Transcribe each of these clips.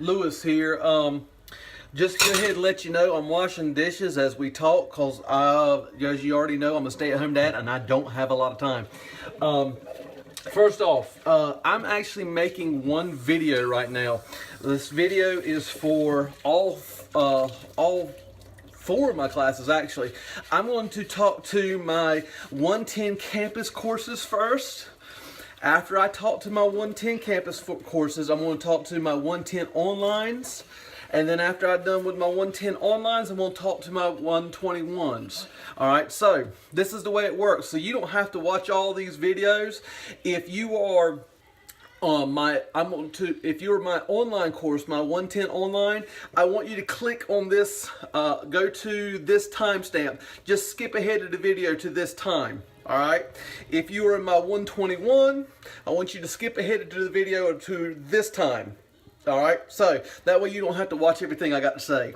Lewis here. Just go ahead and let you know I'm washing dishes as we talk because, as you already know, I'm a stay-at-home dad and I don't have a lot of time. First off, I'm actually making one video right now. This video is for all four of my classes actually. I'm going to talk to my 110 campus courses first. After I talk to my 110 campus courses, I'm going to talk to my 110 onlines. And then after I'm done with my 110 onlines, I'm going to talk to my 121s. Alright, so this is the way it works. So you don't have to watch all these videos. If you are if you're my online course, my 110 online, I want you to click on this, go to this timestamp. Just skip ahead of the video to this time. Alright, if you are in my 121, I want you to skip ahead to the video to this time. Alright, so that way you don't have to watch everything I got to say.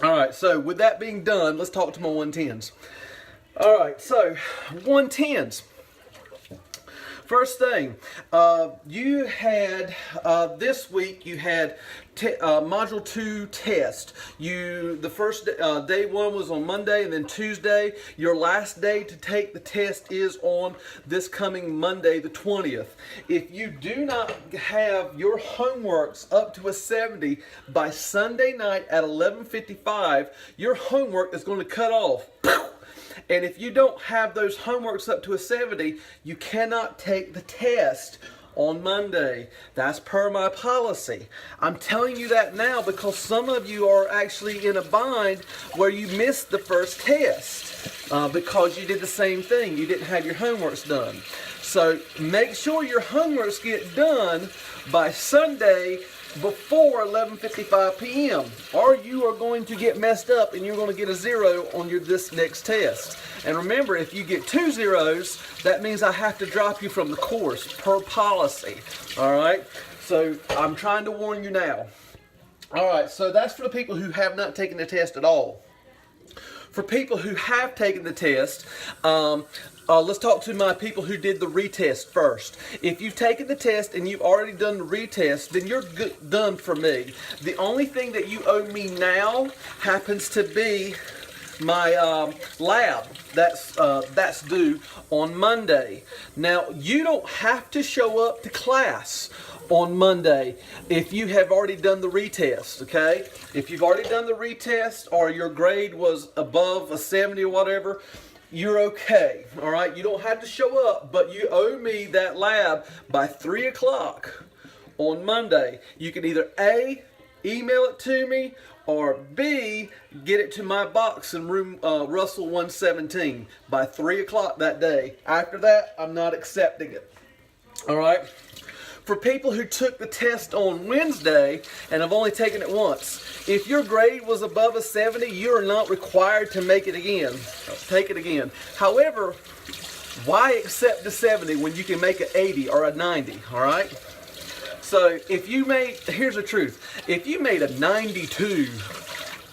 Alright, so with that being done, let's talk to my 110s. Alright, so 110s. First thing, you had, this week you had Module 2 test. The first day one was on Monday and then Tuesday. Your last day to take the test is on this coming Monday, the 20th. If you do not have your homeworks up to a 70 by Sunday night at 11:55, your homework is going to cut off. And if you don't have those homeworks up to a 70, you cannot take the test on Monday. That's per my policy. I'm telling you that now because some of you are actually in a bind where you missed the first test because you did the same thing. You didn't have your homeworks done. So make sure your homeworks get done by Sunday before 11:55 p.m. or you are going to get messed up and you're going to get a 0 on this next test. And remember, if you get 2 zeros, that means I have to drop you from the course per policy. Alright, so I'm trying to warn you now. Alright, so that's for the people who have not taken the test at all. For people who have taken the test, let's talk to my people who did the retest first. If you've taken the test and you've already done the retest, then you're done for me. The only thing that you owe me now happens to be my lab. That's due on Monday. Now, you don't have to show up to class on Monday if you have already done the retest, okay? If you've already done the retest or your grade was above a 70 or whatever, you're okay, all right? You don't have to show up, but you owe me that lab by 3 o'clock on Monday. You can either A, email it to me, or B, get it to my box in room Russell 117 by 3 o'clock that day. After that, I'm not accepting it, all right? For people who took the test on Wednesday and have only taken it once, if your grade was above a 70, you're not required to make it again. Take it again. However, why accept the 70 when you can make an 80 or a 90, all right? So if you here's the truth, if you made a 92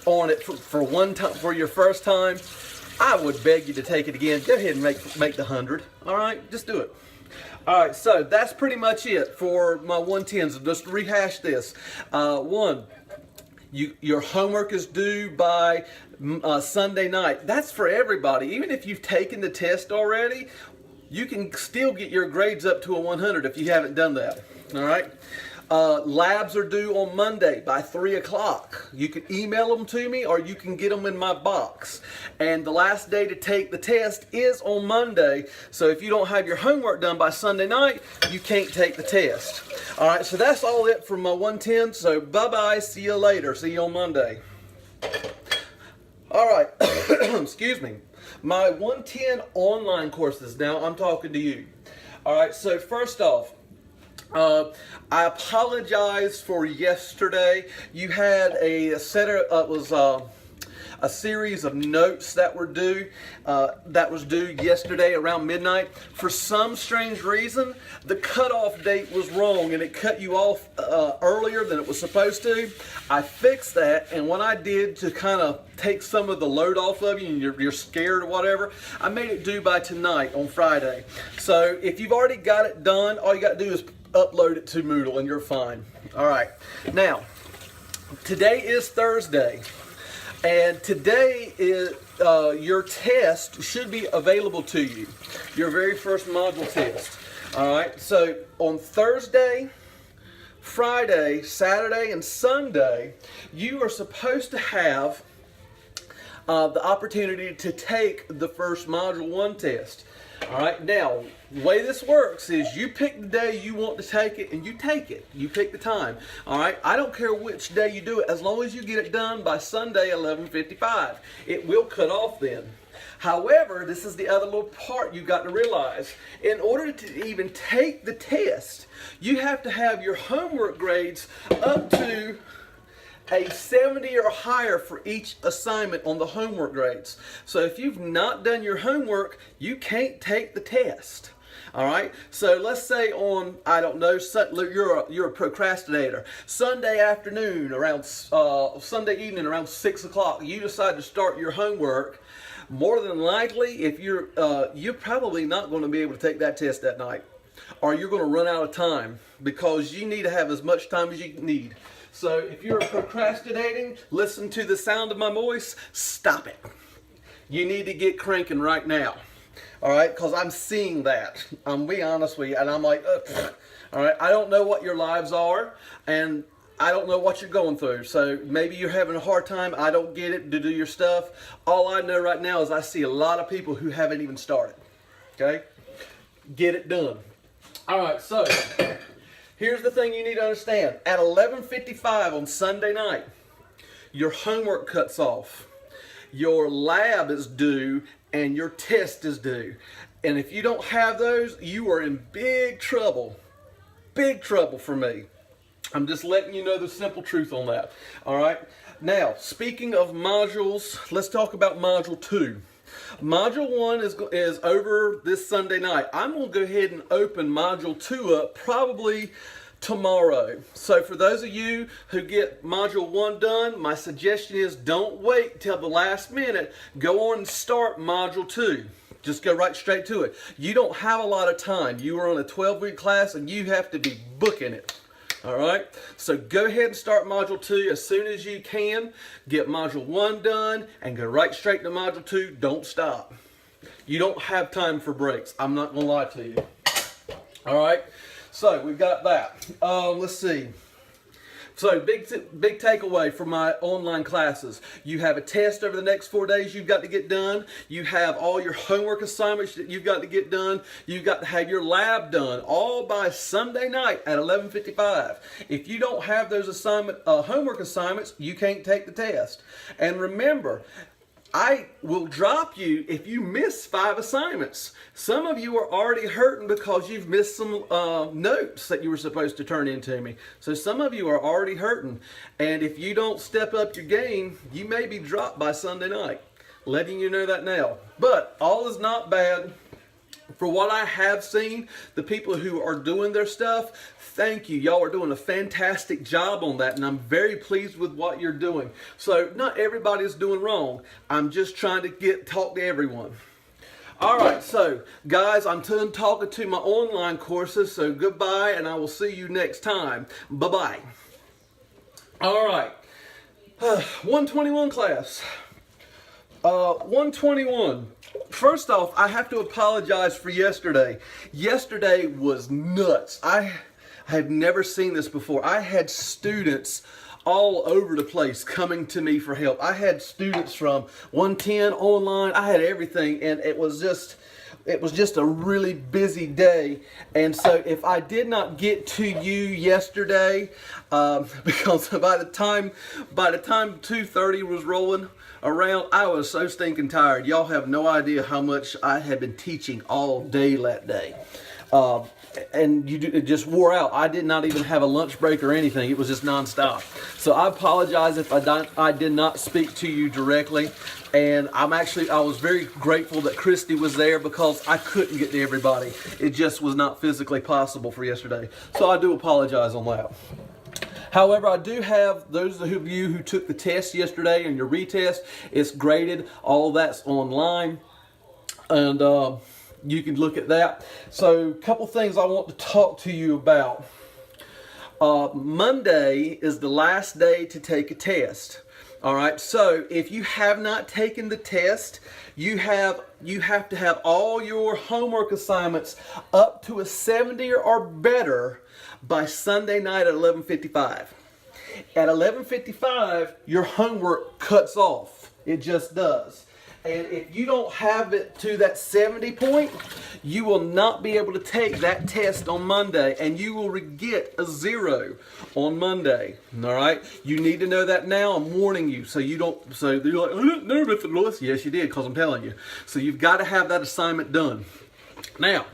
on it for one time, for your first time, I would beg you to take it again. Go ahead and make the 100, all right? Just do it. Alright, so that's pretty much it for my 110s. Just rehash this. One, your homework is due by Sunday night. That's for everybody. Even if you've taken the test already, you can still get your grades up to a 100 if you haven't done that. Alright? Labs are due on Monday by 3 o'clock. You can email them to me or you can get them in my box. And the last day to take the test is on Monday. So if you don't have your homework done by Sunday night, you can't take the test. Alright, so that's all it for my 110. So bye-bye. See you later. See you on Monday. Alright, excuse me. My 110 online courses. Now I'm talking to you. Alright, so first off, I apologize for yesterday. You had a series of notes that were due. That was due yesterday around midnight. For some strange reason, the cutoff date was wrong and it cut you off earlier than it was supposed to. I fixed that, and what I did to kind of take some of the load off of you and you're scared or whatever, I made it due by tonight on Friday. So if you've already got it done, all you got to do is upload it to Moodle and you're fine. All right. Now, today is Thursday, and today is your test should be available to you, your very first module test. All right. So on Thursday, Friday, Saturday, and Sunday, you are supposed to have the opportunity to take the first Module 1 test. All right, now, the way this works is you pick the day you want to take it and you take it. You pick the time. All right, I don't care which day you do it as long as you get it done by Sunday 11:55. It will cut off then. However, this is the other little part you've got to realize. In order to even take the test, you have to have your homework grades up to a 70 or higher for each assignment on the homework grades. So if you've not done your homework, you can't take the test. All right, so let's say on, I don't know, you're a procrastinator. Sunday afternoon around, Sunday evening around 6 o'clock, you decide to start your homework. More than likely, if you're probably not going to be able to take that test that night, or you're going to run out of time because you need to have as much time as you need. So if you're procrastinating, listen to the sound of my voice, stop it. You need to get cranking right now. All right, because I'm seeing that. I'm being honest with you, and I'm like, all right, I don't know what your lives are, and I don't know what you're going through. So maybe you're having a hard time. I don't get it to do your stuff. All I know right now is I see a lot of people who haven't even started. Okay? Get it done. All right, so here's the thing you need to understand. At 11:55 on Sunday night, your homework cuts off. Your lab is due and your test is due. And if you don't have those, you are in big trouble. Big trouble for me. I'm just letting you know the simple truth on that. All right. Now, speaking of modules, let's talk about Module 2. Module 1 is over this Sunday night. I'm going to go ahead and open Module 2 up probably tomorrow. So for those of you who get Module 1 done, my suggestion is don't wait till the last minute. Go on and start Module 2. Just go right straight to it. You don't have a lot of time. You are on a 12-week class and you have to be booking it. All right, so go ahead and start Module 2 as soon as you can. Get Module 1 done and go right straight to Module 2. Don't stop. You don't have time for breaks. I'm not going to lie to you. All right, so we've got that. Let's see. So big takeaway from my online classes. You have a test over the next 4 days you've got to get done. You have all your homework assignments that you've got to get done. You've got to have your lab done all by Sunday night at 11:55. If you don't have those homework assignments, you can't take the test. And remember, I will drop you if you miss 5 assignments. Some of you are already hurting because you've missed some notes that you were supposed to turn in to me. So some of you are already hurting. And if you don't step up your game, you may be dropped by Sunday night. Letting you know that now. But all is not bad. For what I have seen, the people who are doing their stuff, thank you. Y'all are doing a fantastic job on that, and I'm very pleased with what you're doing. So not everybody is doing wrong. I'm just trying to talk to everyone. All right, so guys, I'm done talking to my online courses, so goodbye, and I will see you next time. Bye-bye. All right, 121 class. 121. First off, I have to apologize for yesterday. Yesterday was nuts. I have never seen this before. I had students all over the place coming to me for help. I had students from 110 online. I had everything, and it was just a really busy day. And so if I did not get to you yesterday, because by the time 2:30 was rolling around, I was so stinking tired. Y'all have no idea how much I had been teaching all day that day. And it just wore out. I did not even have a lunch break or anything. It was just nonstop. So I apologize if I did not speak to you directly. And I was very grateful that Christy was there because I couldn't get to everybody. It just was not physically possible for yesterday. So I do apologize on that. However, I do have those of you who took the test yesterday and your retest. It's graded. All that's online. And you can look at that. So a couple things I want to talk to you about. Monday is the last day to take a test. All right, so if you have not taken the test, you have to have all your homework assignments up to a 70 or better by Sunday night at 11:55. At 11:55, your homework cuts off. It just does. And if you don't have it to that 70 point, you will not be able to take that test on Monday, and you will get a 0 on Monday. All right? You need to know that now. I'm warning you, so you don't. So you're like, I didn't know, Mr. Lewis. Yes, you did, because I'm telling you. So you've got to have that assignment done. Now,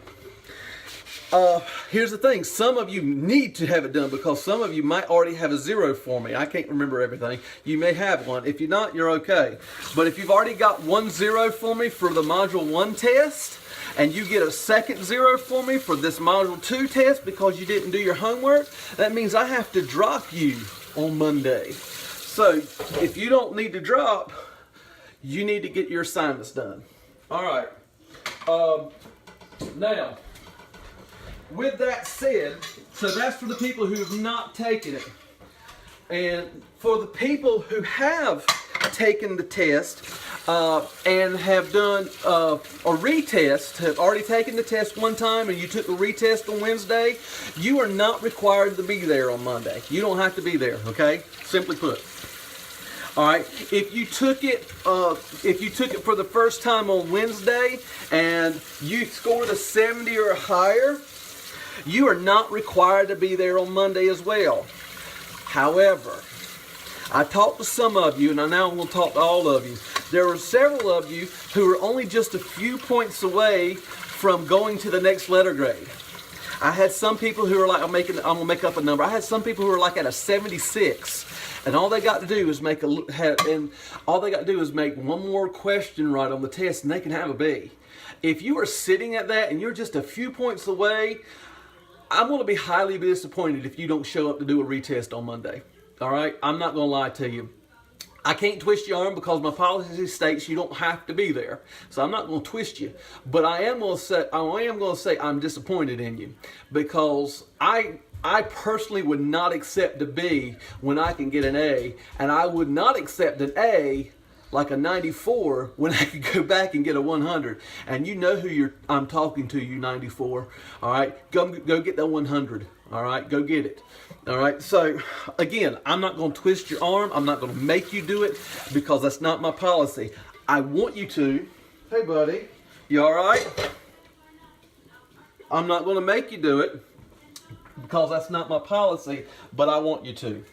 here's the thing. Some of you need to have it done because some of you might already have a 0 for me. I can't remember everything. You may have one. If you're not, you're okay. But if you've already got 1 0 for me for the Module 1 test, and you get a second 0 for me for this Module 2 test because you didn't do your homework, that means I have to drop you on Monday. So if you don't need to drop, you need to get your assignments done. All right. Now, with that said, so that's for the people who have not taken it. And for the people who have taken the test and have done a retest, have already taken the test one time and you took a retest on Wednesday, you are not required to be there on Monday. You don't have to be there, okay? Simply put. All right. If you took it for the first time on Wednesday and you scored a 70 or higher, you are not required to be there on Monday as well. However, I talked to some of you, and now I'm going to talk to all of you. There are several of you who are only just a few points away from going to the next letter grade. I had some people who are like, I'm going to make up a number. I had some people who are like at a 76. And all they got to do is make one more question right on the test, and they can have a B. If you are sitting at that and you're just a few points away, I'm going to be highly disappointed if you don't show up to do a retest on Monday. All right? I'm not going to lie to you. I can't twist your arm because my policy states you don't have to be there. So I'm not going to twist you. But I am going to say I'm disappointed in you because I personally would not accept a B when I can get an A, and I would not accept an A like a 94 when I could go back and get a 100. And you know who I'm talking to, you 94. All right, go get that 100. All right, go get it. All right, so again, I'm not going to twist your arm. I'm not going to make you do it because that's not my policy. I want you to. Hey, buddy, you all right? I'm not going to make you do it because that's not my policy, but I want you to.